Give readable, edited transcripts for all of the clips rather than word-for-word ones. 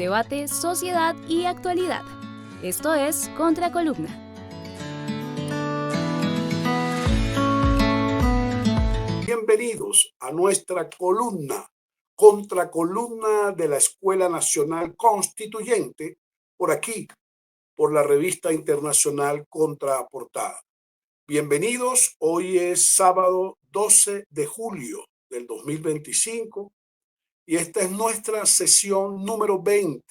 debate, sociedad y actualidad. Esto es Contracolumna. Bienvenidos a nuestra columna, Contracolumna de la Escuela Nacional Constituyente, por aquí, por la revista internacional Contraportada. Bienvenidos, hoy es sábado 12 de julio del 2025 y esta es nuestra sesión número 20.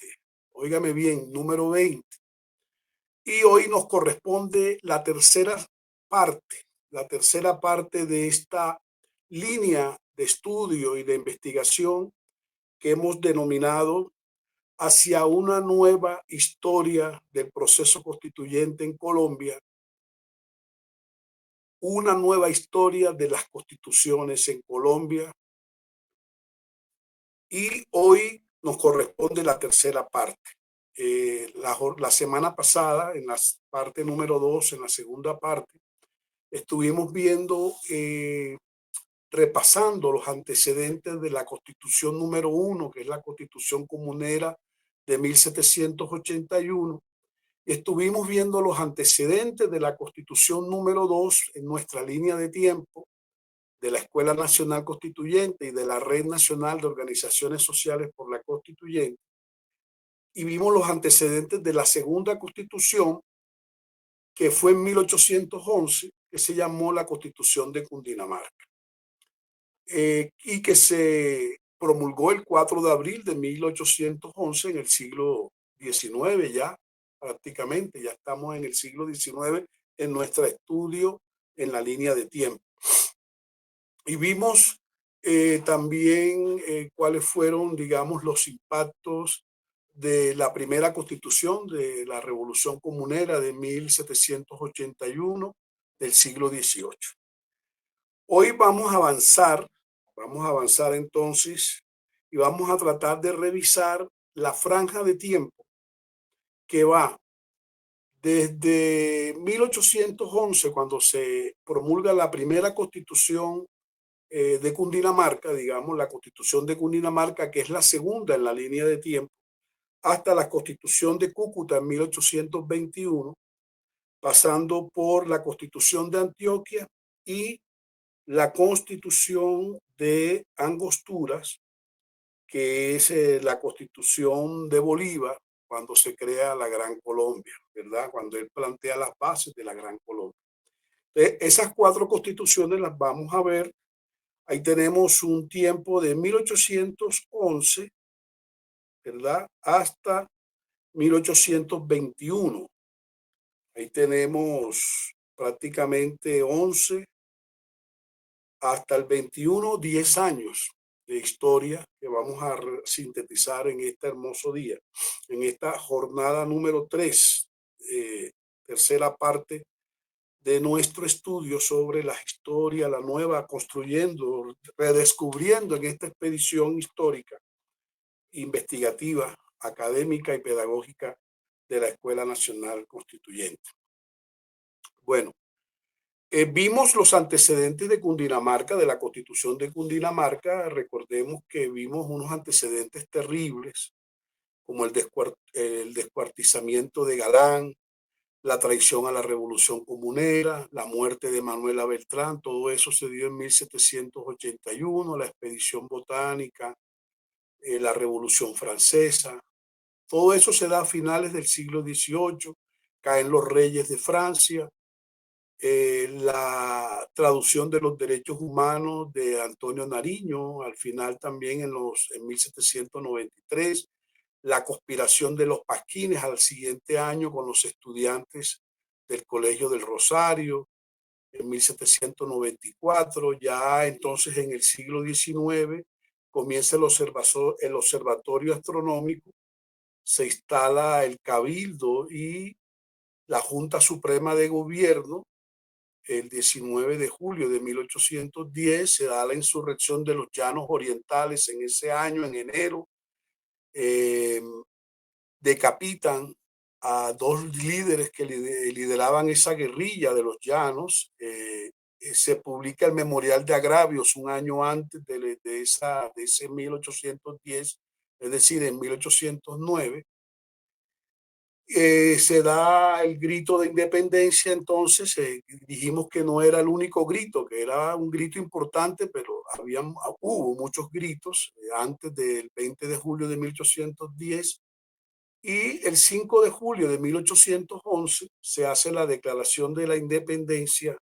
Óigame bien, número 20. Y hoy nos corresponde la tercera parte de esta línea de estudio y de investigación que hemos denominado hacia una nueva historia del proceso constituyente en Colombia, una nueva historia de las constituciones en Colombia. Y hoy nos corresponde la tercera parte. La semana pasada, en la parte número 2, en la segunda parte, estuvimos viendo, repasando los antecedentes de la Constitución número 1, que es la Constitución Comunera de 1781. Estuvimos viendo los antecedentes de la Constitución número 2 en nuestra línea de tiempo de la Escuela Nacional Constituyente y de la Red Nacional de Organizaciones Sociales por la Constituyente. Y vimos los antecedentes de la segunda Constitución, que fue en 1811, que se llamó la Constitución de Cundinamarca, y que se promulgó el 4 de abril de 1811 en el siglo XIX ya, prácticamente, ya estamos en el siglo XIX en nuestro estudio en la línea de tiempo. Y vimos también cuáles fueron, digamos, los impactos de la primera constitución de la Revolución Comunera de 1781 del siglo XVIII. Hoy vamos a avanzar entonces y vamos a tratar de revisar la franja de tiempo que va desde 1811, cuando se promulga la primera constitución de Cundinamarca, digamos, la Constitución de Cundinamarca, que es la segunda en la línea de tiempo, hasta la Constitución de Cúcuta en 1821, pasando por la Constitución de Antioquia y la Constitución de Angosturas, que es la Constitución de Bolívar, cuando se crea la Gran Colombia, ¿verdad? Cuando él plantea las bases de la Gran Colombia. Entonces, esas cuatro constituciones las vamos a ver. Ahí tenemos un tiempo de 1811, ¿verdad? Hasta 1821. Ahí tenemos prácticamente 11 hasta el 21, 10 años de historia que vamos a sintetizar en este hermoso día, en esta jornada número 3, tercera parte de nuestro estudio sobre la historia, la nueva, construyendo, redescubriendo en esta expedición histórica, investigativa, académica y pedagógica de la Escuela Nacional Constituyente. Bueno, vimos los antecedentes de Cundinamarca, de la Constitución de Cundinamarca. Recordemos que vimos unos antecedentes terribles, como el descuartizamiento de Galán, la traición a la Revolución Comunera, la muerte de Manuela Beltrán. Todo eso se dio en 1781, la expedición botánica, la Revolución Francesa. Todo eso se da a finales del siglo XVIII, caen los reyes de Francia, la traducción de los derechos humanos de Antonio Nariño, al final también en 1793, la conspiración de los Pasquines al siguiente año con los estudiantes del Colegio del Rosario, en 1794, ya entonces en el siglo XIX comienza el observatorio astronómico, se instala el Cabildo y la Junta Suprema de Gobierno. El 19 de julio de 1810 se da la insurrección de los Llanos Orientales en ese año, en enero. Decapitan a dos líderes que lideraban esa guerrilla de los Llanos. Se publica el Memorial de Agravios un año antes de ese 1810, es decir, en 1809, se da el grito de independencia. Entonces dijimos que no era el único grito, que era un grito importante, pero hubo muchos gritos antes del 20 de julio de 1810, y el 5 de julio de 1811 se hace la declaración de la independencia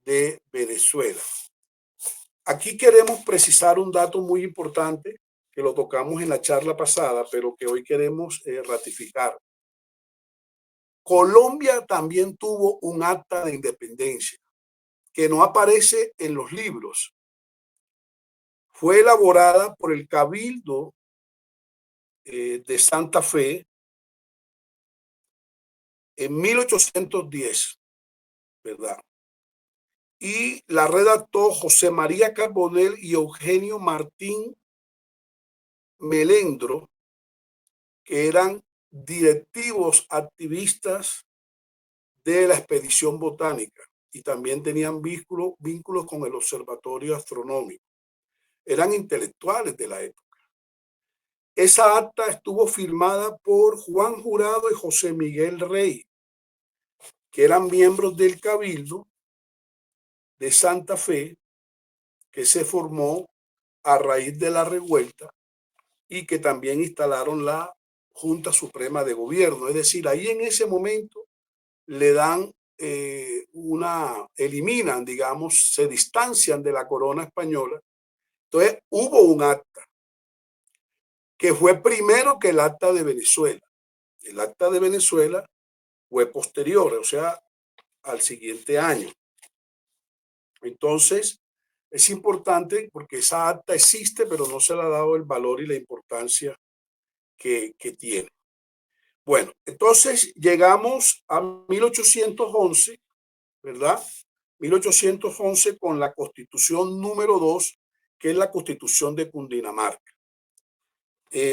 de Venezuela. Aquí queremos precisar un dato muy importante que lo tocamos en la charla pasada, pero que hoy queremos ratificar. Colombia también tuvo un acta de independencia que no aparece en los libros. Fue elaborada por el Cabildo de Santa Fe en 1810, ¿verdad? Y la redactó José María Carbonell y Eugenio Martín Melendro, que eran directivos activistas de la expedición botánica y también tenían vínculos con el Observatorio Astronómico. Eran intelectuales de la época. Esa acta estuvo firmada por Juan Jurado y José Miguel Rey, que eran miembros del Cabildo de Santa Fe, que se formó a raíz de la revuelta y que también instalaron la Junta Suprema de Gobierno. Es decir, ahí en ese momento le dan eliminan, digamos, se distancian de la corona española. Entonces hubo un acta que fue primero que el acta de Venezuela. El acta de Venezuela fue posterior, o sea, al siguiente año. Entonces, es importante porque esa acta existe, pero no se le ha dado el valor y la importancia que tiene. Bueno, entonces llegamos a 1811, ¿verdad? 1811 con la Constitución número 2, que es la Constitución de Cundinamarca.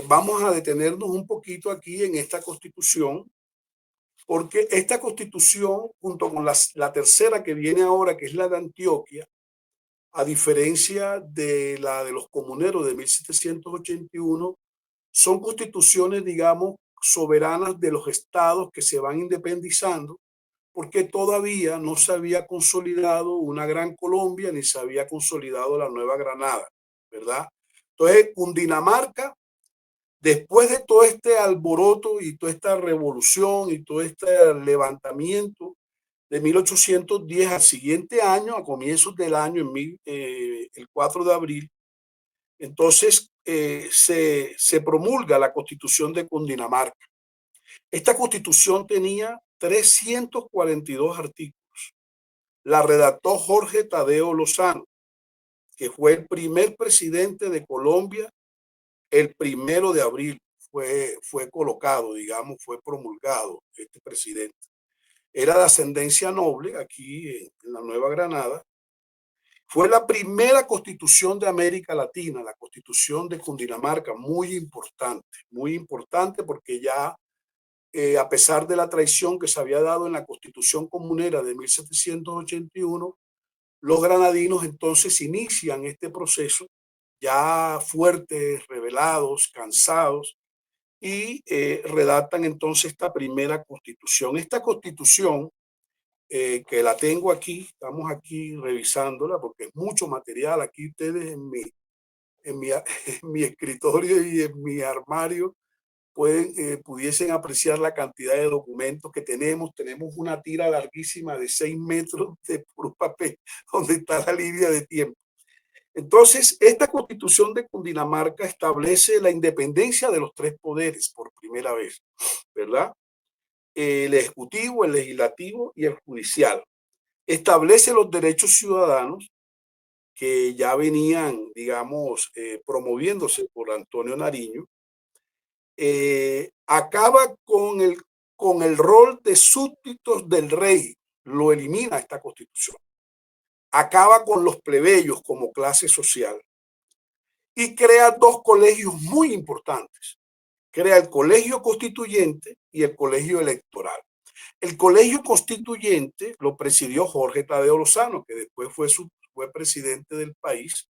Vamos a detenernos un poquito aquí en esta Constitución, porque esta Constitución, junto con la tercera que viene ahora, que es la de Antioquia, a diferencia de la de los comuneros de 1781, son constituciones, digamos, soberanas de los estados que se van independizando, porque todavía no se había consolidado una Gran Colombia ni se había consolidado la Nueva Granada, ¿verdad? Entonces, Cundinamarca, después de todo este alboroto y toda esta revolución y todo este levantamiento de 1810 al siguiente año, a comienzos del año, el 4 de abril, entonces se promulga la Constitución de Cundinamarca. Esta Constitución tenía 342 artículos. La redactó Jorge Tadeo Lozano, que fue el primer presidente de Colombia. El 1 de abril fue colocado, digamos, fue promulgado este presidente. Era de ascendencia noble aquí en la Nueva Granada. Fue la primera constitución de América Latina, la Constitución de Cundinamarca, muy importante porque ya a pesar de la traición que se había dado en la Constitución Comunera de 1781, los granadinos entonces inician este proceso ya fuertes, rebelados, cansados, y redactan entonces esta primera constitución. Esta constitución, que la tengo aquí, estamos aquí revisándola porque es mucho material. Aquí ustedes en mi escritorio y en mi armario pudiesen apreciar la cantidad de documentos que tenemos. Tenemos una tira larguísima de 6 metros de puro papel donde está la línea de tiempo. Entonces, esta Constitución de Cundinamarca establece la independencia de los tres poderes por primera vez, ¿verdad? El ejecutivo, el legislativo y el judicial. Establece los derechos ciudadanos que ya venían, digamos, promoviéndose por Antonio Nariño. Acaba con el rol de súbditos del rey, lo elimina esta Constitución. Acaba con los plebeyos como clase social y crea dos colegios muy importantes. Crea el Colegio Constituyente y el Colegio Electoral. El Colegio Constituyente lo presidió Jorge Tadeo Lozano, que después fue presidente del país,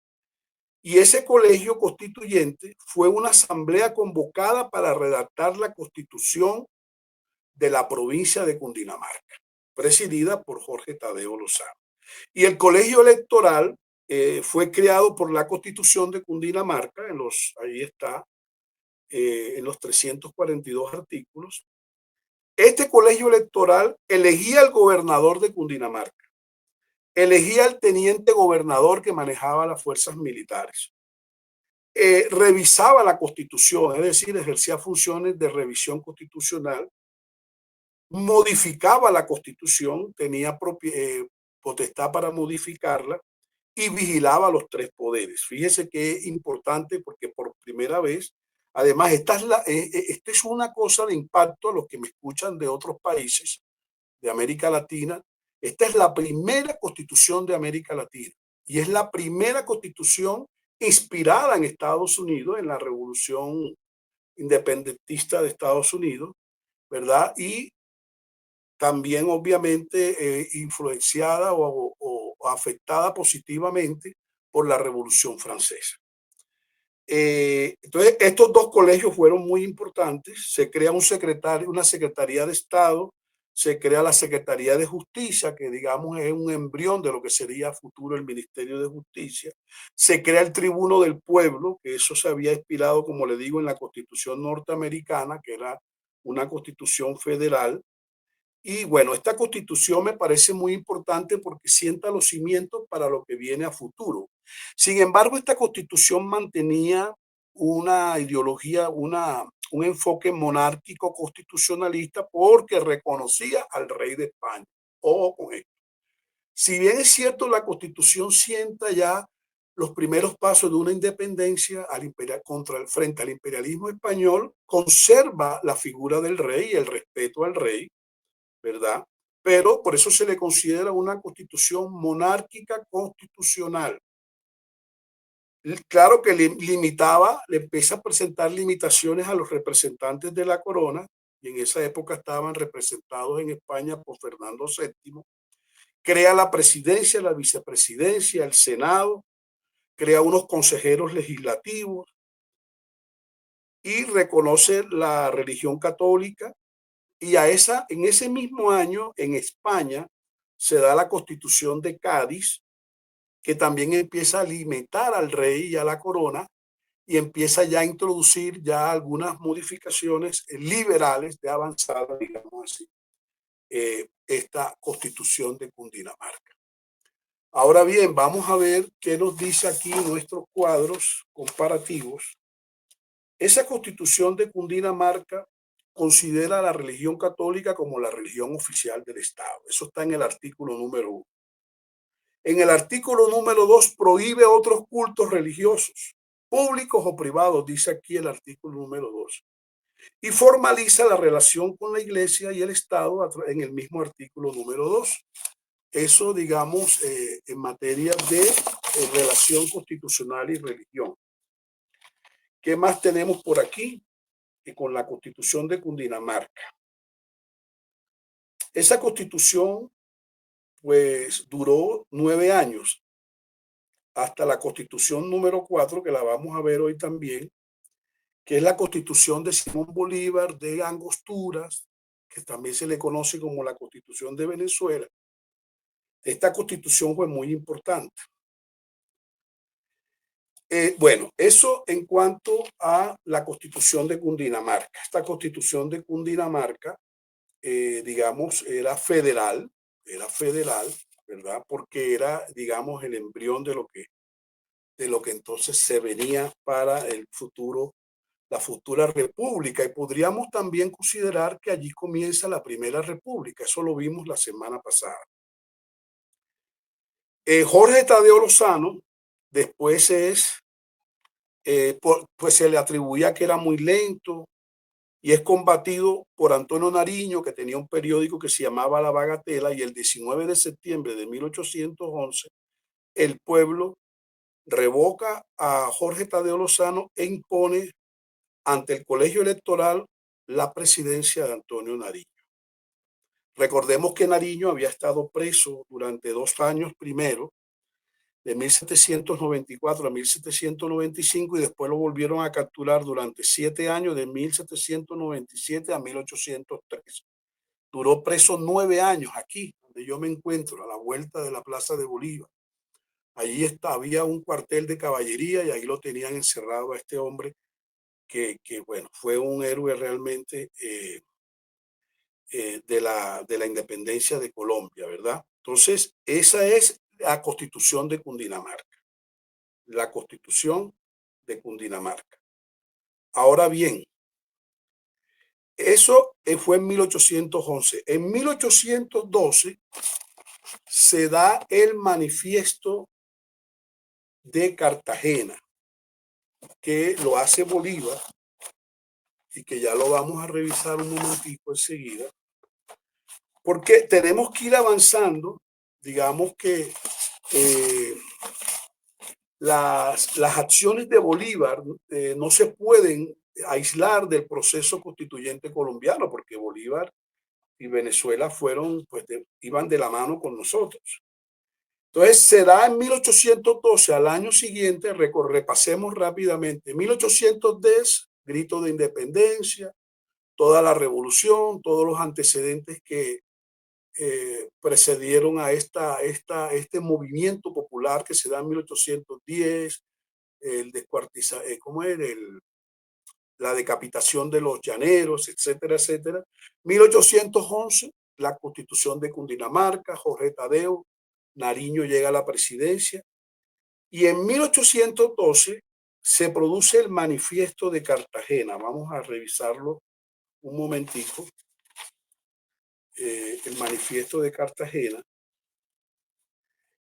Y ese colegio constituyente fue una asamblea convocada para redactar la constitución de la provincia de Cundinamarca, presidida por Jorge Tadeo Lozano. Y el colegio electoral fue creado por la constitución de Cundinamarca, ahí está, en los 342 artículos. Este colegio electoral elegía al gobernador de Cundinamarca, elegía al teniente gobernador que manejaba las fuerzas militares, revisaba la constitución, es decir, ejercía funciones de revisión constitucional, modificaba la constitución, tenía potestad para modificarla y vigilaba los tres poderes. Fíjese que es importante porque por primera vez, además, esta es una cosa de impacto a los que me escuchan de otros países de América Latina. Esta es la primera constitución de América Latina y es la primera constitución inspirada en Estados Unidos, en la revolución independentista de Estados Unidos, ¿verdad? Y también obviamente influenciada o afectada positivamente por la Revolución Francesa. Entonces, estos dos colegios fueron muy importantes. Se crea una Secretaría de Estado, se crea la Secretaría de Justicia, que digamos es un embrión de lo que sería futuro el Ministerio de Justicia. Se crea el Tribuno del Pueblo, que eso se había inspirado, como le digo, en la Constitución norteamericana, que era una constitución federal. Y bueno, esta constitución me parece muy importante porque sienta los cimientos para lo que viene a futuro. Sin embargo, esta constitución mantenía una ideología, un enfoque monárquico constitucionalista porque reconocía al rey de España. Ojo con esto. Si bien es cierto, la constitución sienta ya los primeros pasos de una independencia frente al imperialismo español, conserva la figura del rey y el respeto al rey, ¿verdad? Pero por eso se le considera una constitución monárquica constitucional. Claro que le empieza a presentar limitaciones a los representantes de la corona, y en esa época estaban representados en España por Fernando VII. Crea la presidencia, la vicepresidencia, el Senado, crea unos consejeros legislativos y reconoce la religión católica. Y en ese mismo año, en España, se da la Constitución de Cádiz, que también empieza a limitar al rey y a la corona y empieza ya a introducir ya algunas modificaciones liberales de avanzada, digamos así, esta Constitución de Cundinamarca. Ahora bien, vamos a ver qué nos dice aquí nuestros cuadros comparativos. Esa Constitución de Cundinamarca considera a la religión católica como la religión oficial del Estado. Eso está en el artículo número 1. En el artículo número 2 prohíbe otros cultos religiosos, públicos o privados, dice aquí el artículo número 2. Y formaliza la relación con la Iglesia y el Estado en el mismo artículo número 2. Eso, digamos, en materia de relación constitucional y religión. ¿Qué más tenemos por aquí? Con la Constitución de Cundinamarca. Esa constitución pues duró 9 años, hasta la Constitución número 4, que la vamos a ver hoy también, que es la Constitución de Simón Bolívar de Angosturas, que también se le conoce como la Constitución de Venezuela. Esta constitución fue muy importante. Bueno, eso en cuanto a la Constitución de Cundinamarca. Esta Constitución de Cundinamarca, digamos, era federal, ¿verdad? Porque era, digamos, el embrión de lo que entonces se venía para el futuro, la futura república. Y podríamos también considerar que allí comienza la primera república. Eso lo vimos la semana pasada. Jorge Tadeo Lozano después pues se le atribuía que era muy lento y es combatido por Antonio Nariño, que tenía un periódico que se llamaba La Bagatela, y el 19 de septiembre de 1811 el pueblo revoca a Jorge Tadeo Lozano e impone ante el colegio electoral la presidencia de Antonio Nariño. Recordemos que Nariño había estado preso durante 2 años primero de 1794 a 1795 y después lo volvieron a capturar durante 7 años, de 1797 a 1803. Duró preso 9 años aquí, donde yo me encuentro, a la vuelta de la Plaza de Bolívar. Allí había un cuartel de caballería y ahí lo tenían encerrado a este hombre que bueno, fue un héroe realmente de la independencia de Colombia, ¿verdad? Entonces, esa es la Constitución de Cundinamarca, la Constitución de Cundinamarca. Ahora bien, eso fue en 1811. En 1812 se da el Manifiesto de Cartagena, que lo hace Bolívar y que ya lo vamos a revisar un momentico enseguida, porque tenemos que ir avanzando. Digamos que las acciones de Bolívar no se pueden aislar del proceso constituyente colombiano, porque Bolívar y Venezuela fueron, pues iban de la mano con nosotros. Entonces se da en 1812, al año siguiente, repasemos rápidamente, 1810, grito de independencia, toda la revolución, todos los antecedentes que precedieron a este movimiento popular que se da en 1810, el ¿cómo era? La decapitación de los llaneros, etcétera, etcétera. 1811, la Constitución de Cundinamarca, Jorge Tadeo Nariño llega a la presidencia y en 1812 se produce el Manifiesto de Cartagena. Vamos a revisarlo un momentico. El Manifiesto de Cartagena,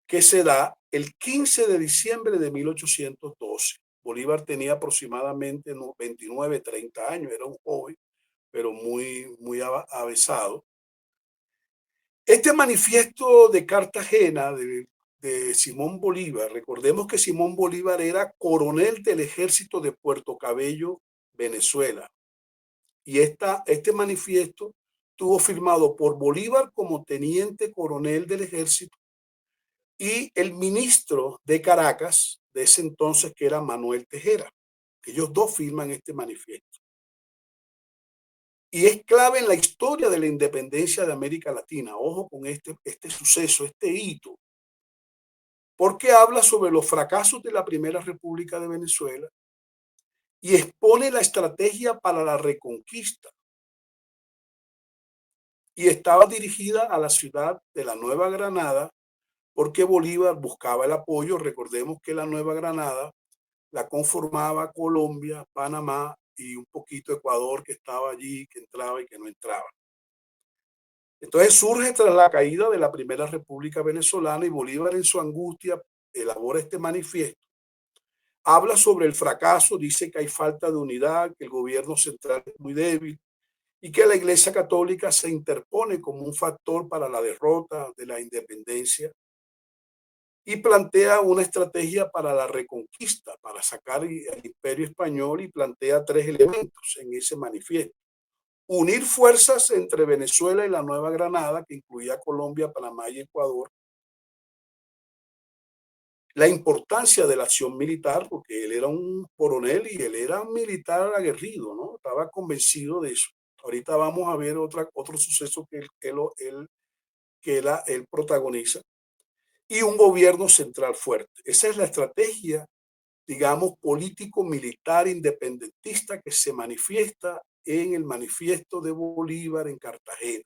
que se da el 15 de diciembre de 1812. Bolívar tenía aproximadamente 29, 30 años, era un joven, pero muy avesado. Este Manifiesto de Cartagena de Simón Bolívar, recordemos que Simón Bolívar era coronel del ejército de Puerto Cabello, Venezuela. Y este manifiesto estuvo firmado por Bolívar como teniente coronel del ejército y el ministro de Caracas de ese entonces, que era Manuel Tejera. Ellos dos firman este manifiesto. Y es clave en la historia de la independencia de América Latina. Ojo con este suceso, este hito, porque habla sobre los fracasos de la Primera República de Venezuela y expone la estrategia para la reconquista. Y estaba dirigida a la ciudad de la Nueva Granada, porque Bolívar buscaba el apoyo. Recordemos que la Nueva Granada la conformaba Colombia, Panamá y un poquito Ecuador, que estaba allí, que entraba y que no entraba. Entonces surge tras la caída de la Primera República Venezolana y Bolívar, en su angustia, elabora este manifiesto. Habla sobre el fracaso, dice que hay falta de unidad, que el gobierno central es muy débil y que la Iglesia Católica se interpone como un factor para la derrota de la independencia, y plantea una estrategia para la reconquista, para sacar el imperio español, y plantea 3 elementos en ese manifiesto. Unir fuerzas entre Venezuela y la Nueva Granada, que incluía Colombia, Panamá y Ecuador. La importancia de la acción militar, porque él era un coronel y él era un militar aguerrido, ¿no? Estaba convencido de eso. Ahorita vamos a ver otro suceso que él protagoniza. Y un gobierno central fuerte. Esa es la estrategia, digamos, político-militar independentista que se manifiesta en el Manifiesto de Bolívar en Cartagena.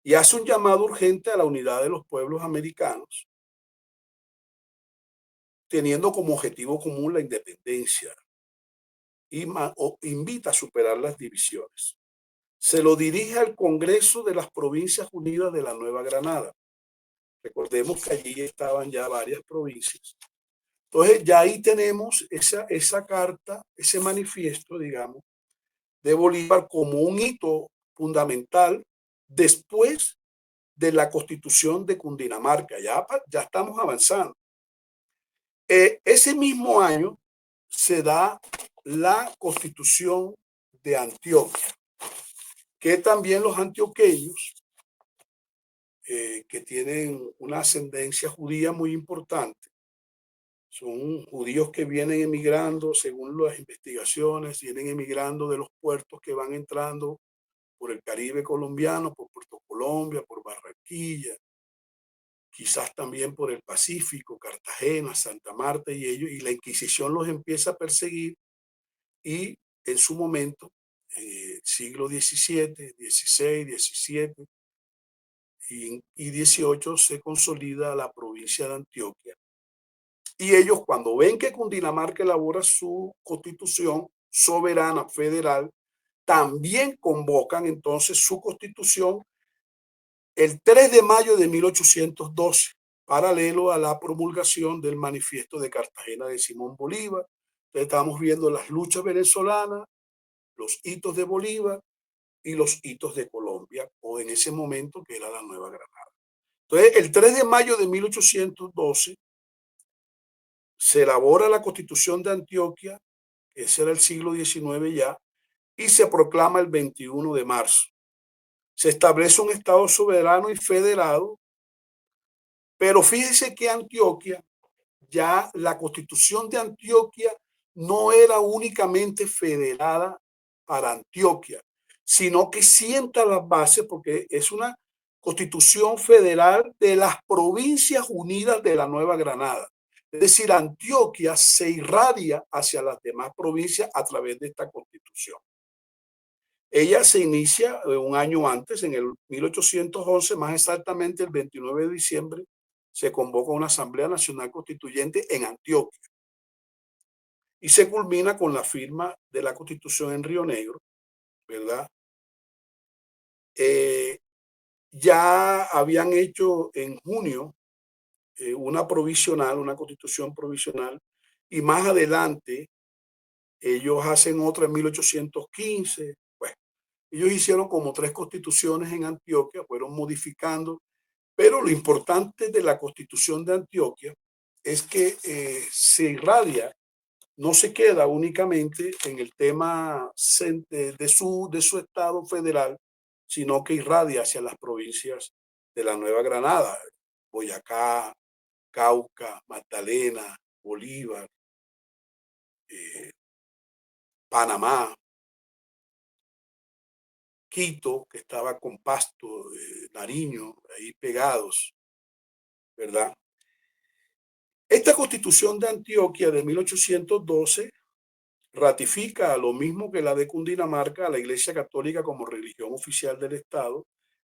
Y hace un llamado urgente a la unidad de los pueblos americanos, teniendo como objetivo común la independencia, y invita a superar las divisiones. Se lo dirige al Congreso de las Provincias Unidas de la Nueva Granada. Recordemos que allí estaban ya varias provincias. Entonces ya ahí tenemos esa carta, ese manifiesto, digamos, de Bolívar como un hito fundamental después de la Constitución de Cundinamarca. Ya estamos avanzando. Ese mismo año se da la Constitución de Antioquia, que también los antioqueños que tienen una ascendencia judía muy importante. Son judíos que vienen emigrando, según las investigaciones, vienen emigrando de los puertos que van entrando por el Caribe colombiano, por Puerto Colombia, por Barranquilla, quizás también por el Pacífico, Cartagena, Santa Marta y ellos, y la Inquisición los empieza a perseguir y en su momento, siglo XVII, XVI, XVII y XVIII, se consolida la provincia de Antioquia. Y ellos, cuando ven que Cundinamarca elabora su constitución soberana federal, también convocan entonces su constitución el 3 de mayo de 1812, paralelo a la promulgación del Manifiesto de Cartagena de Simón Bolívar. Entonces, estamos viendo las luchas venezolanas, los hitos de Bolívar y los hitos de Colombia, o en ese momento que era la Nueva Granada. Entonces, el 3 de mayo de 1812 se elabora la Constitución de Antioquia, ese era el siglo XIX ya, y se proclama el 21 de marzo. Se establece un Estado soberano y federado, pero fíjese que Antioquia, ya la Constitución de Antioquia no era únicamente federada para Antioquia, sino que sienta las bases porque es una Constitución federal de las Provincias Unidas de la Nueva Granada. Es decir, Antioquia se irradia hacia las demás provincias a través de esta Constitución. Ella se inicia un año antes, en el 1811, más exactamente el 29 de diciembre, se convoca una Asamblea Nacional Constituyente en Antioquia y se culmina con la firma de la Constitución en Río Negro, ¿verdad? Ya habían hecho en junio una provisional, una Constitución provisional, y más adelante ellos hacen otra en 1815. Bueno, ellos hicieron como 3 constituciones en Antioquia, fueron modificando, pero lo importante de la Constitución de Antioquia es que se irradia, no se queda únicamente en el tema de su estado federal, sino que irradia hacia las provincias de la Nueva Granada, Boyacá, Cauca, Magdalena, Bolívar, Panamá, Quito, que estaba con Pasto, Nariño, ahí pegados, ¿verdad? Esta Constitución de Antioquia de 1812 ratifica, lo mismo que la de Cundinamarca, a la Iglesia Católica como religión oficial del Estado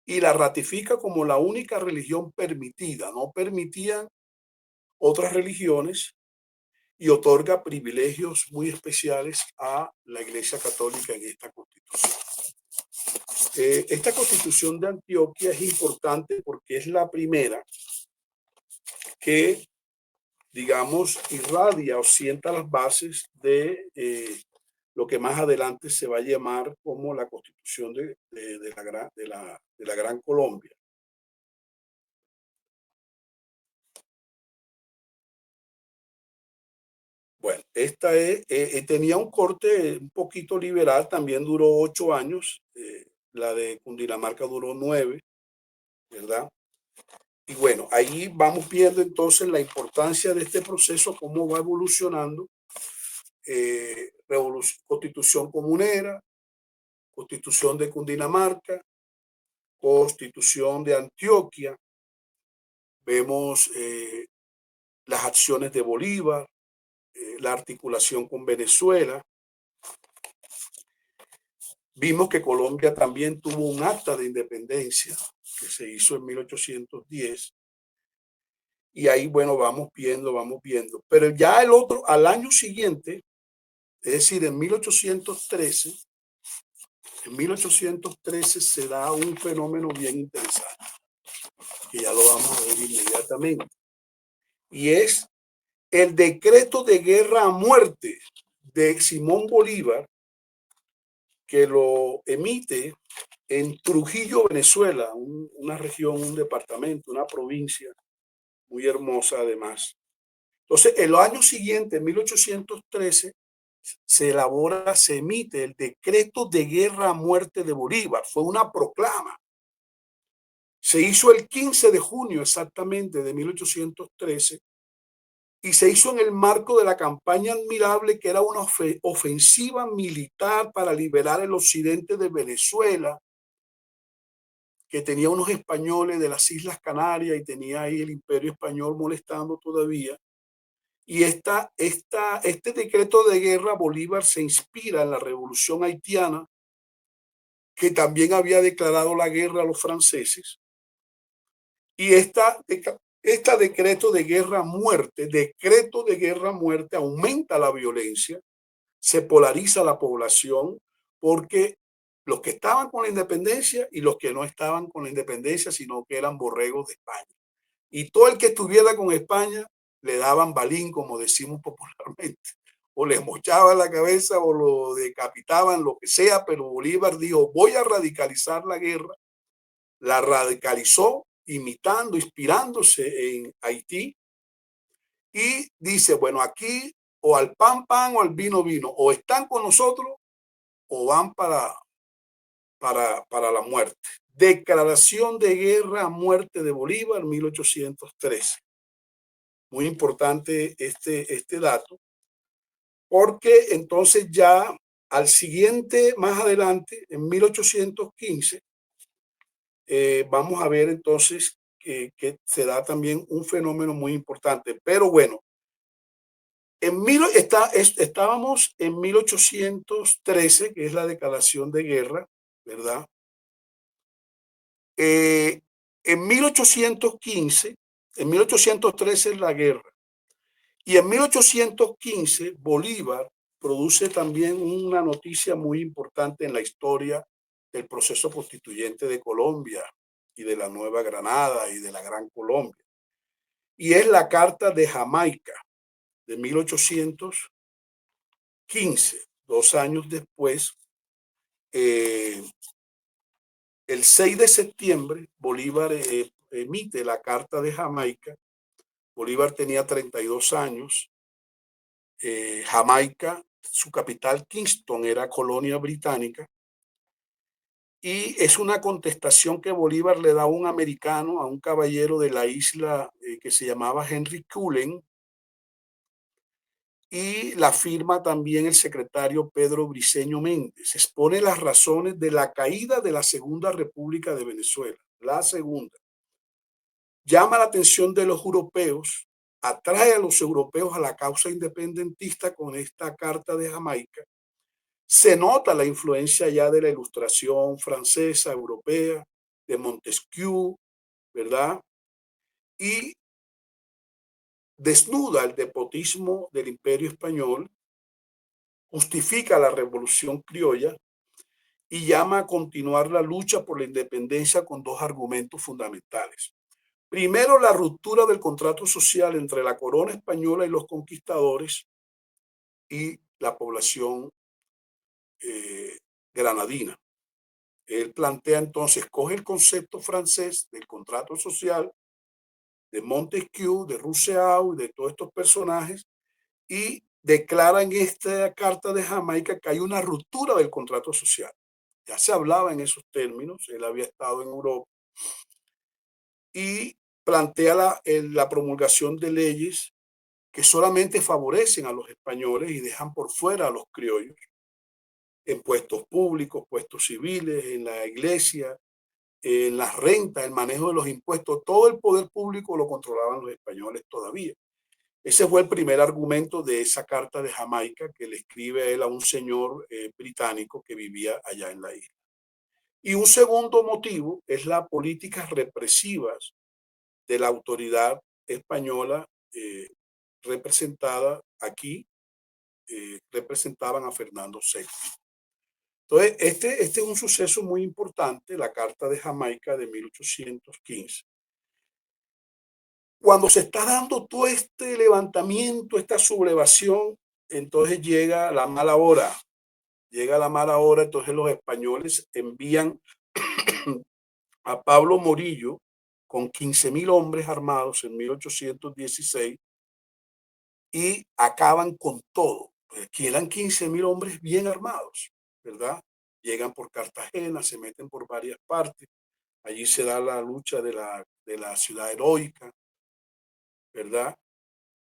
y la ratifica como la única religión permitida. No permitían otras religiones y otorga privilegios muy especiales a la Iglesia Católica en esta Constitución. Esta Constitución de Antioquia es importante porque es la primera que, digamos, irradia o sienta las bases de lo que más adelante se va a llamar como la Constitución de la Gran Colombia. Bueno, esta tenía un corte un poquito liberal, también duró 8 años, la de Cundinamarca duró 9, ¿verdad? Y bueno, ahí vamos viendo entonces la importancia de este proceso, cómo va evolucionando. Constitución comunera, Constitución de Cundinamarca, Constitución de Antioquia, vemos las acciones de Bolívar, la articulación con Venezuela. Vimos que Colombia también tuvo un acta de independencia que se hizo en 1810. Y ahí, bueno, vamos viendo. Pero ya al año siguiente, es decir, en 1813, se da un fenómeno bien interesante, que ya lo vamos a ver inmediatamente. Y es el decreto de guerra a muerte de Simón Bolívar, que lo emite en Trujillo, Venezuela, una región, un departamento, una provincia muy hermosa además. Entonces, el año siguiente, en 1813, se emite el decreto de guerra a muerte de Bolívar. Fue una proclama. Se hizo el 15 de junio exactamente de 1813 y se hizo en el marco de la campaña admirable que era una ofensiva militar para liberar el occidente de Venezuela, que tenía unos españoles de las Islas Canarias y tenía ahí el Imperio Español molestando todavía. Y este decreto de guerra, Bolívar se inspira en la Revolución Haitiana, que también había declarado la guerra a los franceses. Y esta decreto de guerra muerte, aumenta la violencia, se polariza la población, porque los que estaban con la independencia y los que no estaban con la independencia, sino que eran borregos de España. Y todo el que estuviera con España le daban balín, como decimos popularmente, o les mochaban la cabeza o lo decapitaban, lo que sea, pero Bolívar dijo, voy a radicalizar la guerra. La radicalizó imitando, inspirándose en Haití, y dice, bueno, aquí o al pan pan o al vino vino, o están con nosotros o van para la muerte. Declaración de guerra a muerte de Bolívar, 1813. Muy importante este dato, porque entonces ya al siguiente, más adelante, en 1815, vamos a ver entonces que se da también un fenómeno muy importante. Pero bueno, estábamos en 1813, que es la declaración de guerra, ¿verdad? En 1815, en 1813 es la guerra. Y en 1815 Bolívar produce también una noticia muy importante en la historia del proceso constituyente de Colombia y de la Nueva Granada y de la Gran Colombia. Y es la Carta de Jamaica de 1815, 2 años después. El 6 de septiembre Bolívar emite la Carta de Jamaica. Bolívar tenía 32 años. Jamaica, su capital Kingston, era colonia británica, y es una contestación que Bolívar le da a un americano, a un caballero de la isla que se llamaba Henry Cullen, y la firma también el secretario Pedro Briceño Méndez. Expone las razones de la caída de la Segunda República de Venezuela, la segunda. Llama la atención de los europeos, atrae a los europeos a la causa independentista con esta Carta de Jamaica. Se nota la influencia ya de la Ilustración francesa, europea, de Montesquieu, ¿verdad? Y desnuda el despotismo del Imperio Español, justifica la Revolución Criolla y llama a continuar la lucha por la independencia con dos argumentos fundamentales. Primero, la ruptura del contrato social entre la corona española y los conquistadores y la población granadina. Él plantea entonces, coge el concepto francés del contrato social, de Montesquieu, de Rousseau y de todos estos personajes, y declara en esta Carta de Jamaica que hay una ruptura del contrato social. Ya se hablaba en esos términos, él había estado en Europa, y plantea la promulgación de leyes que solamente favorecen a los españoles y dejan por fuera a los criollos, en puestos públicos, puestos civiles, en la iglesia, en las rentas, el manejo de los impuestos. Todo el poder público lo controlaban los españoles todavía. Ese fue el primer argumento de esa Carta de Jamaica que le escribe él a un señor británico que vivía allá en la isla. Y un segundo motivo es las políticas represivas de la autoridad española representada aquí, representaban a Fernando VI. Entonces, este es un suceso muy importante, la Carta de Jamaica de 1815. Cuando se está dando todo este levantamiento, esta sublevación, entonces llega la mala hora. Llega la mala hora, entonces los españoles envían a Pablo Morillo con 15,000 hombres armados en 1816 y acaban con todo. Aquí eran 15,000 hombres bien armados, ¿verdad? Llegan por Cartagena, se meten por varias partes, Allí se da la lucha de la ciudad heroica, ¿verdad?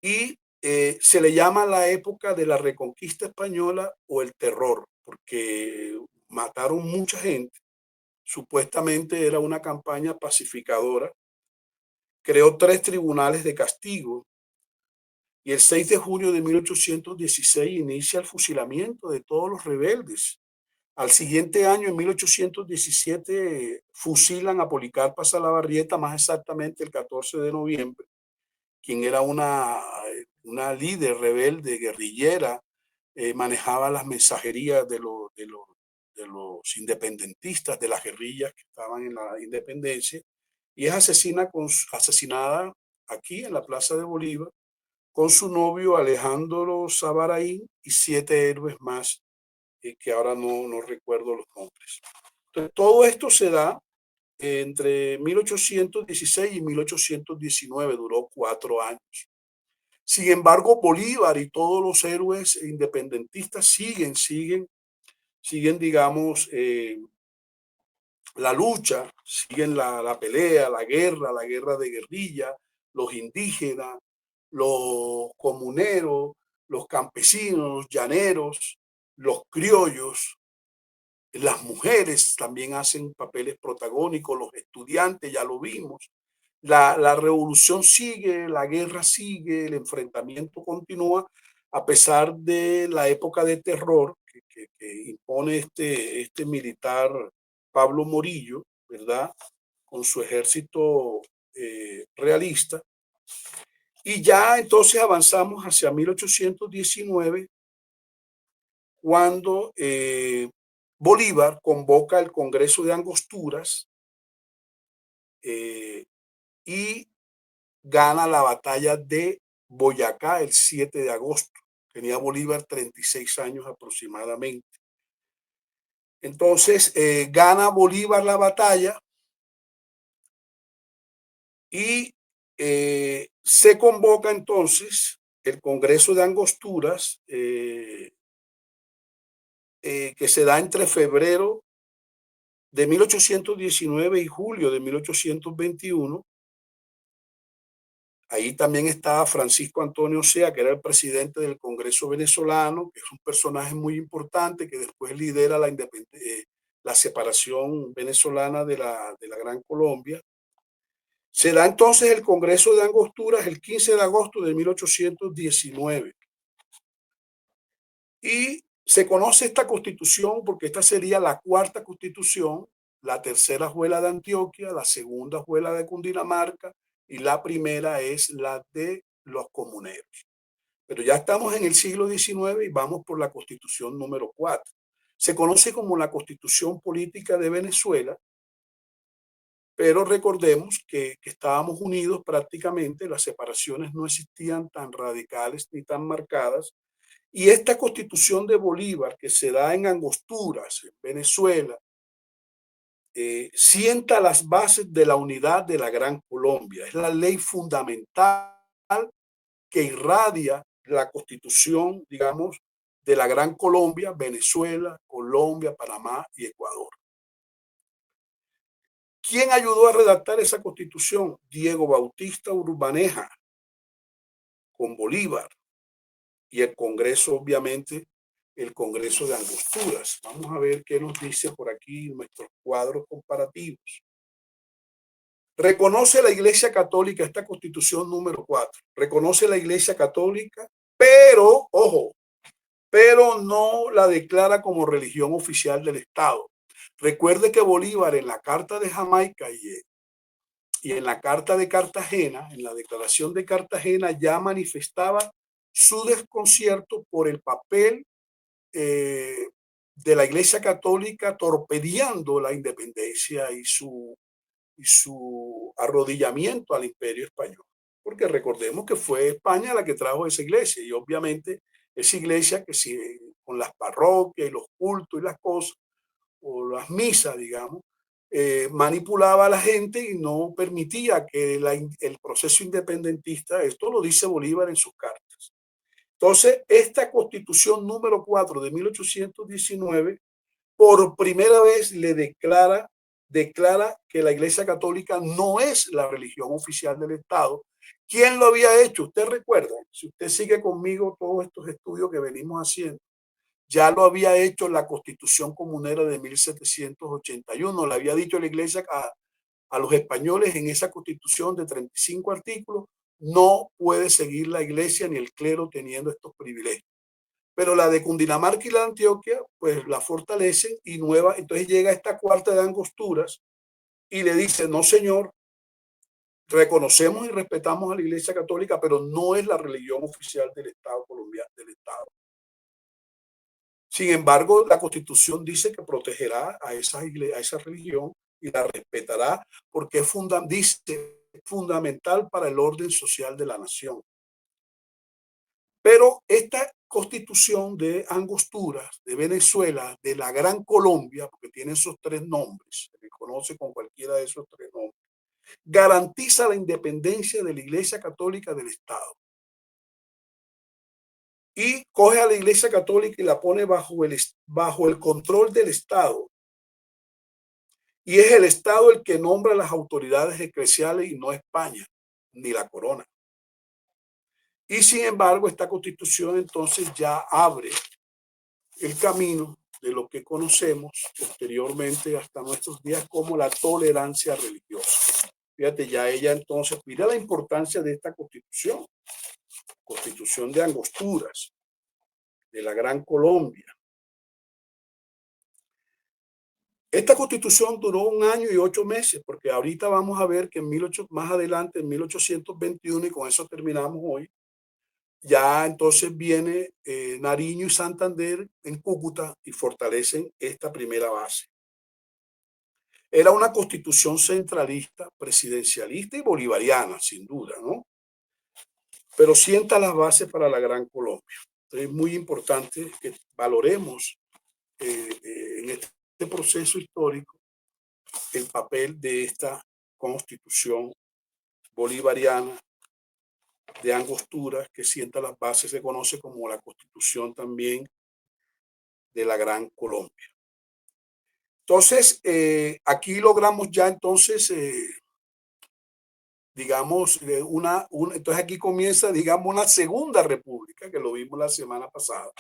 Y se le llama la época de la reconquista española o el terror, porque mataron mucha gente. Supuestamente era una campaña pacificadora. Creó tres tribunales de castigo y el 6 de junio de 1816 inicia el fusilamiento de todos los rebeldes. Al siguiente año, en 1817, fusilan a Policarpa Salabarrieta, más exactamente el 14 de noviembre, quien era una líder rebelde, guerrillera, manejaba las mensajerías de los independentistas, de las guerrillas que estaban en la independencia, y es asesinada aquí en la Plaza de Bolívar con su novio Alejandro Sabaraín y 7 héroes más, que ahora no recuerdo los nombres. Entonces, todo esto se da entre 1816 y 1819, duró 4 años. Sin embargo, Bolívar y todos los héroes independentistas siguen, digamos, la lucha, siguen la pelea, la guerra de guerrilla, los indígenas, los comuneros, los campesinos, los llaneros, los criollos, las mujeres también hacen papeles protagónicos, los estudiantes, ya lo vimos. La revolución sigue, la guerra sigue, el enfrentamiento continúa, a pesar de la época de terror que impone este militar Pablo Morillo, ¿verdad? Con su ejército realista. Y ya entonces avanzamos hacia 1819, cuando Bolívar convoca el Congreso de Angosturas y gana la batalla de Boyacá el 7 de agosto. Tenía Bolívar 36 años aproximadamente. Entonces gana Bolívar la batalla y se convoca entonces el Congreso de Angosturas, que se da entre febrero de 1819 y julio de 1821. Ahí también estaba Francisco Antonio Sea, que era el presidente del Congreso venezolano, que es un personaje muy importante que después lidera la separación venezolana de la Gran Colombia. Se da entonces el Congreso de Angosturas el 15 de agosto de 1819. Y se conoce esta constitución porque esta sería la cuarta constitución. La tercera fue la de Antioquia, la segunda fue la de Cundinamarca y la primera es la de los comuneros. Pero ya estamos en el siglo XIX y vamos por la constitución número 4. Se conoce como la constitución política de Venezuela, pero recordemos que estábamos unidos prácticamente, las separaciones no existían tan radicales ni tan marcadas. Y esta constitución de Bolívar, que se da en Angosturas, en Venezuela, sienta las bases de la unidad de la Gran Colombia. Es la ley fundamental que irradia la constitución, digamos, de la Gran Colombia, Venezuela, Colombia, Panamá y Ecuador. ¿Quién ayudó a redactar esa constitución? Diego Bautista Urbaneja, con Bolívar, y el Congreso, obviamente, el Congreso de Angosturas. Vamos a ver qué nos dice por aquí nuestros cuadros comparativos. Reconoce la Iglesia Católica, esta constitución número 4, reconoce la Iglesia Católica, pero, ojo, pero no la declara como religión oficial del Estado. Recuerde que Bolívar en la Carta de Jamaica y en la Carta de Cartagena, en la Declaración de Cartagena, ya manifestaba su desconcierto por el papel de la Iglesia Católica torpedeando la independencia y su arrodillamiento al Imperio Español. Porque recordemos que fue España la que trajo esa iglesia y obviamente esa iglesia que si, con las parroquias y los cultos y las cosas, o las misas, digamos, manipulaba a la gente y no permitía que el proceso independentista, esto lo dice Bolívar en sus cartas. Entonces, esta constitución número 4 de 1819, por primera vez le declara declara que la Iglesia Católica no es la religión oficial del Estado. ¿Quién lo había hecho? Usted recuerda, si usted sigue conmigo todos estos estudios que venimos haciendo, ya lo había hecho la Constitución Comunera de 1781. Le había dicho la Iglesia a los españoles en esa Constitución de 35 artículos, no puede seguir la Iglesia ni el clero teniendo estos privilegios. Pero la de Cundinamarca y la de Antioquia, pues la fortalecen y nueva. Entonces llega esta cuarta de Angosturas y le dice, no señor, reconocemos y respetamos a la Iglesia Católica, pero no es la religión oficial del Estado colombiano, del Estado. Sin embargo, la Constitución dice que protegerá a esa religión y la respetará porque dice, fundamental para el orden social de la nación. Pero esta Constitución de Angostura, de Venezuela, de la Gran Colombia, porque tiene esos tres nombres, se le conoce con cualquiera de esos tres nombres, garantiza la independencia de la Iglesia Católica del Estado. Y coge a la Iglesia Católica y la pone bajo el control del Estado. Y es el Estado el que nombra las autoridades eclesiales y no España, ni la corona. Y sin embargo, esta Constitución entonces ya abre el camino de lo que conocemos posteriormente hasta nuestros días como la tolerancia religiosa. Fíjate, ya ella entonces, mira la importancia de esta Constitución, Constitución de Angosturas, de la Gran Colombia. Esta Constitución duró 1 año y 8 meses, porque ahorita vamos a ver que más adelante, en 1821, y con eso terminamos hoy, ya entonces viene Nariño y Santander en Cúcuta y fortalecen esta primera base. Era una constitución centralista, presidencialista y bolivariana, sin duda, ¿no? Pero sienta las bases para la Gran Colombia. Entonces es muy importante que valoremos en este proceso histórico el papel de esta constitución bolivariana de Angostura, que sienta las bases, se conoce como la constitución también de la Gran Colombia. Entonces, aquí logramos ya entonces, digamos, entonces aquí comienza, digamos, una segunda república, que lo vimos la semana pasada,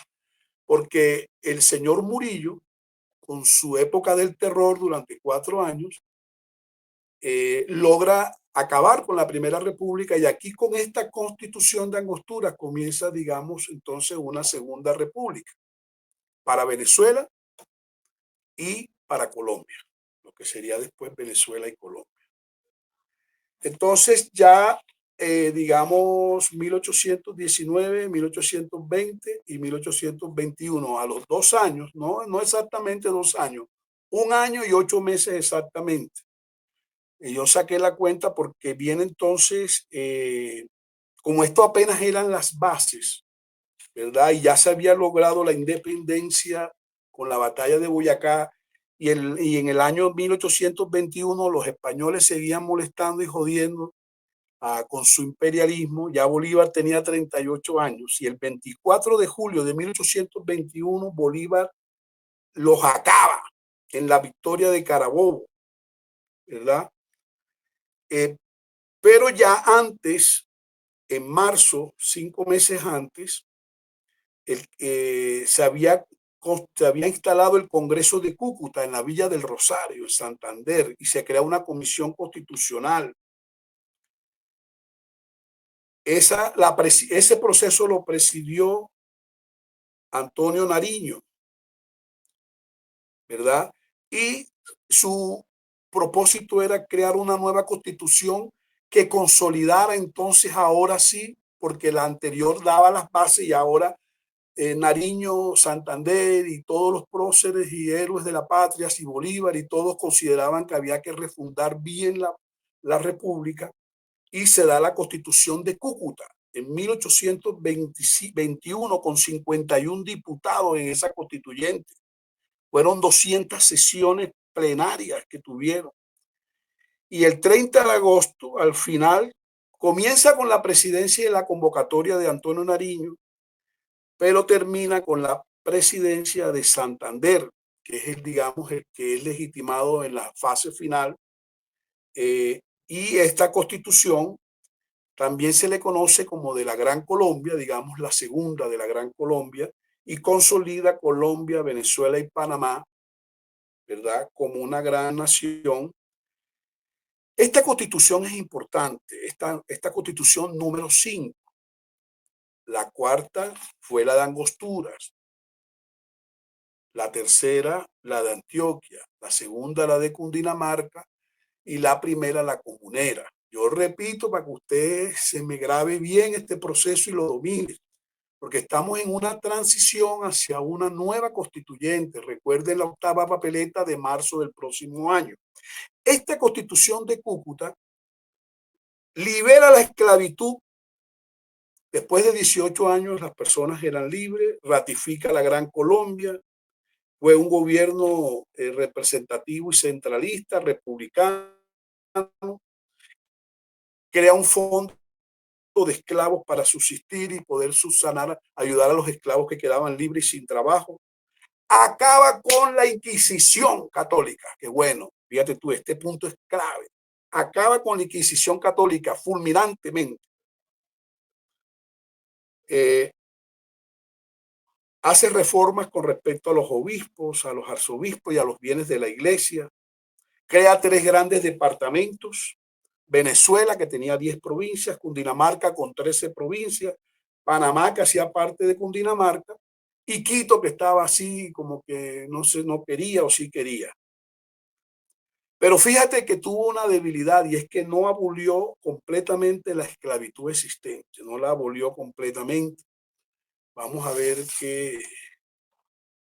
porque el señor Murillo, con su época del terror durante 4 años, logra acabar con la Primera República y aquí con esta constitución de Angostura comienza, digamos, entonces una segunda república para Venezuela y para Colombia, lo que sería después Venezuela y Colombia. Entonces ya, digamos, 1819, 1820 y 1821, a los 2 años, no exactamente 2 años, 1 año y 8 meses exactamente. Y yo saqué la cuenta porque viene entonces, como esto apenas eran las bases, ¿verdad? Y ya se había logrado la independencia con la batalla de Boyacá y en el año 1821 los españoles seguían molestando y jodiendo con su imperialismo. Ya Bolívar tenía 38 años y el 24 de julio de 1821 Bolívar los acaba en la victoria de Carabobo, ¿verdad? Pero ya antes, en marzo, 5 meses antes, se había instalado el Congreso de Cúcuta en la Villa del Rosario, en Santander, y se crea una comisión constitucional. Ese proceso lo presidió Antonio Nariño, ¿verdad? Y su propósito era crear una nueva constitución que consolidara entonces ahora sí, porque la anterior daba las bases y ahora Nariño, Santander y todos los próceres y héroes de la patria y Bolívar y todos consideraban que había que refundar bien la república y se da la Constitución de Cúcuta en 1821 con 51 diputados en esa constituyente. Fueron 200 sesiones plenarias que tuvieron. Y el 30 de agosto, al final, comienza con la presidencia y la convocatoria de Antonio Nariño, pero termina con la presidencia de Santander, que es el, digamos, el que es legitimado en la fase final. Y esta constitución también se le conoce como de la Gran Colombia, digamos la segunda de la Gran Colombia, y consolida Colombia, Venezuela y Panamá, ¿verdad?, como una gran nación. Esta constitución es importante, esta constitución número 5. La cuarta fue la de Angosturas, la tercera la de Antioquia, la segunda la de Cundinamarca y la primera la comunera. Yo repito para que usted se me grabe bien este proceso y lo domine, porque estamos en una transición hacia una nueva constituyente. Recuerden la octava papeleta de marzo del próximo año. Esta constitución de Cúcuta libera la esclavitud. Después de 18 años las personas eran libres, ratifica la Gran Colombia, fue un gobierno representativo y centralista, republicano, crea un fondo de esclavos para subsistir y poder subsanar, ayudar a los esclavos que quedaban libres y sin trabajo. Acaba con la Inquisición católica, que bueno, fíjate tú, este punto es clave. Acaba con la Inquisición católica fulminantemente. Hace reformas con respecto a los obispos, a los arzobispos y a los bienes de la iglesia. Crea 3 grandes departamentos: Venezuela, que tenía 10 provincias, Cundinamarca con 13 provincias, Panamá, que hacía parte de Cundinamarca, y Quito, que estaba así como que no quería o sí quería. Pero fíjate que tuvo una debilidad, y es que no abolió completamente la esclavitud existente, no la abolió completamente. Vamos a ver qué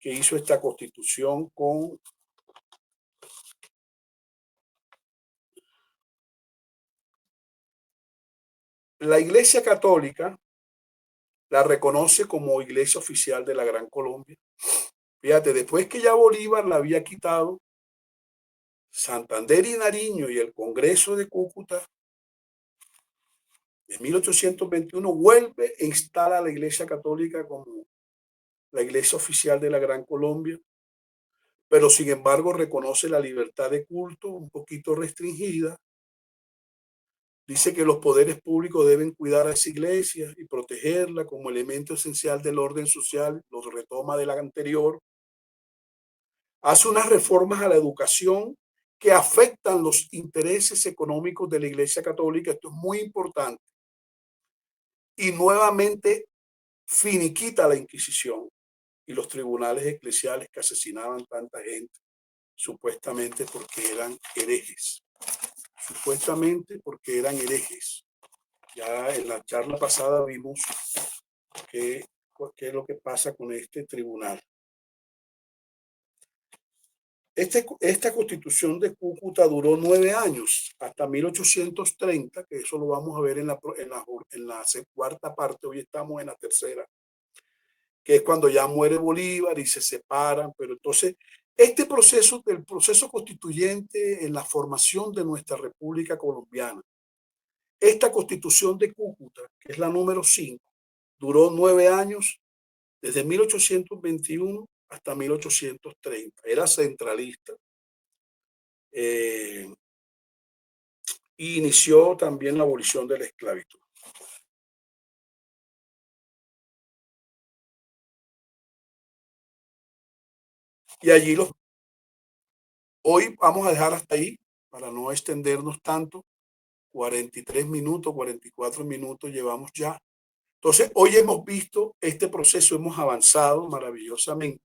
hizo esta constitución con la Iglesia Católica. La reconoce como iglesia oficial de la Gran Colombia. Fíjate, después que ya Bolívar la había quitado, Santander y Nariño y el Congreso de Cúcuta, en 1821 vuelve e instala a la Iglesia Católica como la iglesia oficial de la Gran Colombia, pero sin embargo reconoce la libertad de culto un poquito restringida. Dice que los poderes públicos deben cuidar a esa iglesia y protegerla como elemento esencial del orden social, lo retoma de la anterior. Hace unas reformas a la educación que afectan los intereses económicos de la Iglesia Católica. Esto es muy importante. Y nuevamente finiquita la Inquisición y los tribunales eclesiales que asesinaban tanta gente, supuestamente porque eran herejes. Supuestamente porque eran herejes. Ya en la charla pasada vimos qué es lo que pasa con este tribunal. Esta constitución de Cúcuta duró 9 años, hasta 1830, que eso lo vamos a ver en la cuarta parte. Hoy estamos en la tercera, que es cuando ya muere Bolívar y se separan. Pero entonces, este proceso, del proceso constituyente en la formación de nuestra República Colombiana, esta constitución de Cúcuta, que es la número 5, duró 9 años, desde 1821 hasta 1830. Era centralista. Y inició también la abolición de la esclavitud. Y allí hoy vamos a dejar hasta ahí para no extendernos tanto. 43 minutos, 44 minutos llevamos ya. Entonces, hoy hemos visto este proceso, hemos avanzado maravillosamente,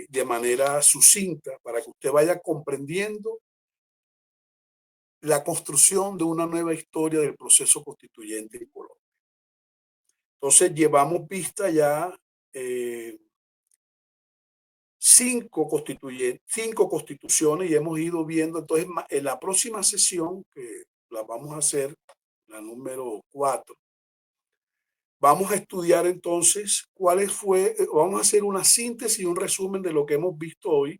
de manera sucinta, para que usted vaya comprendiendo la construcción de una nueva historia del proceso constituyente en Colombia. Entonces, llevamos vista ya 5 constituciones, y hemos ido viendo. Entonces, en la próxima sesión, que la vamos a hacer, la número 4, vamos a estudiar entonces vamos a hacer una síntesis y un resumen de lo que hemos visto hoy: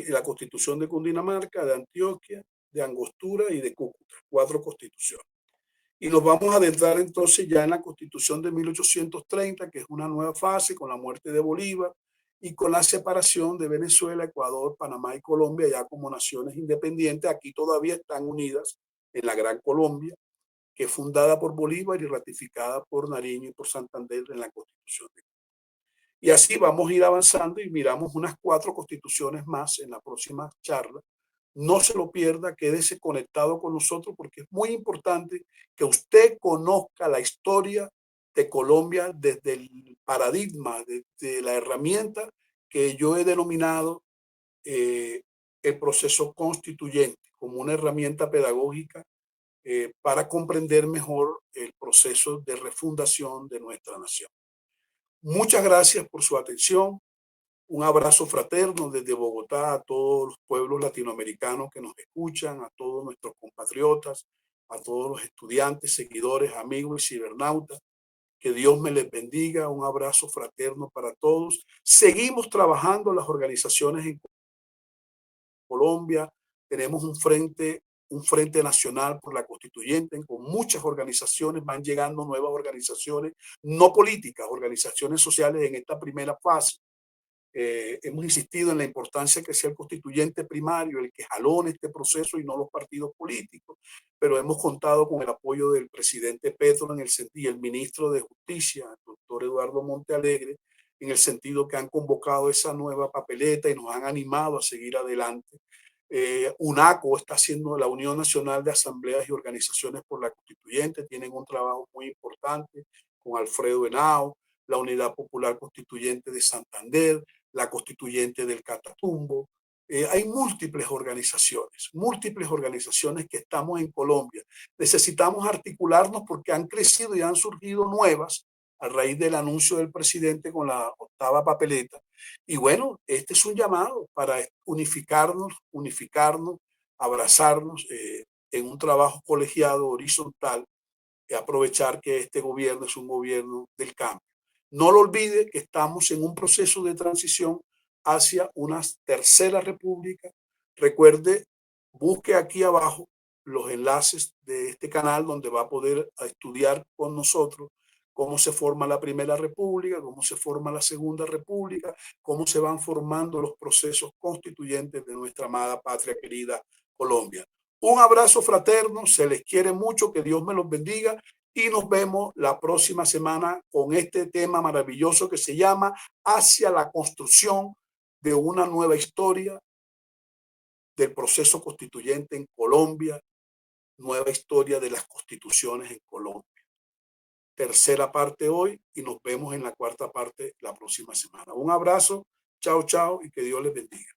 la constitución de Cundinamarca, de Antioquia, de Angostura y de Cúcuta, 4 constituciones. Y nos vamos a adentrar entonces ya en la constitución de 1830, que es una nueva fase con la muerte de Bolívar, y con la separación de Venezuela, Ecuador, Panamá y Colombia ya como naciones independientes, aquí todavía están unidas en la Gran Colombia, que es fundada por Bolívar y ratificada por Nariño y por Santander en la Constitución. Y así vamos a ir avanzando y miramos unas 4 constituciones más en la próxima charla. No se lo pierda, quédese conectado con nosotros porque es muy importante que usted conozca la historia de Colombia desde el paradigma, desde la herramienta que yo he denominado eh, el proceso constituyente como una herramienta pedagógica para comprender mejor el proceso de refundación de nuestra nación. Muchas gracias por su atención. Un abrazo fraterno desde Bogotá a todos los pueblos latinoamericanos que nos escuchan, a todos nuestros compatriotas, a todos los estudiantes, seguidores, amigos y cibernautas. Que Dios me les bendiga. Un abrazo fraterno para todos. Seguimos trabajando las organizaciones en Colombia. Tenemos un frente nacional por la constituyente con muchas organizaciones. Van llegando nuevas organizaciones, no políticas, organizaciones sociales en esta primera fase. Hemos insistido en la importancia que sea el constituyente primario el que jalone este proceso y no los partidos políticos, pero hemos contado con el apoyo del presidente Petro y el ministro de Justicia, el doctor Eduardo Montealegre, en el sentido que han convocado esa nueva papeleta y nos han animado a seguir adelante. UNACO está haciendo la Unión Nacional de Asambleas y Organizaciones por la Constituyente, tienen un trabajo muy importante con Alfredo Henao, la Unidad Popular Constituyente de Santander, la Constituyente del Catatumbo. Hay múltiples organizaciones que estamos en Colombia. Necesitamos articularnos porque han crecido y han surgido nuevas a raíz del anuncio del presidente con la 8ª papeleta. Y bueno, este es un llamado para unificarnos, abrazarnos en un trabajo colegiado, horizontal, y aprovechar que este gobierno es un gobierno del cambio. No lo olvide que estamos en un proceso de transición hacia una tercera república. Recuerde, busque aquí abajo los enlaces de este canal donde va a poder estudiar con nosotros cómo se forma la primera república, cómo se forma la segunda república, cómo se van formando los procesos constituyentes de nuestra amada patria querida Colombia. Un abrazo fraterno, se les quiere mucho, que Dios me los bendiga y nos vemos la próxima semana con este tema maravilloso que se llama Hacia la construcción de una nueva historia del proceso constituyente en Colombia, nueva historia de las constituciones en Colombia. Tercera parte hoy y nos vemos en la 4ª parte la próxima semana. Un abrazo, chao, chao y que Dios les bendiga.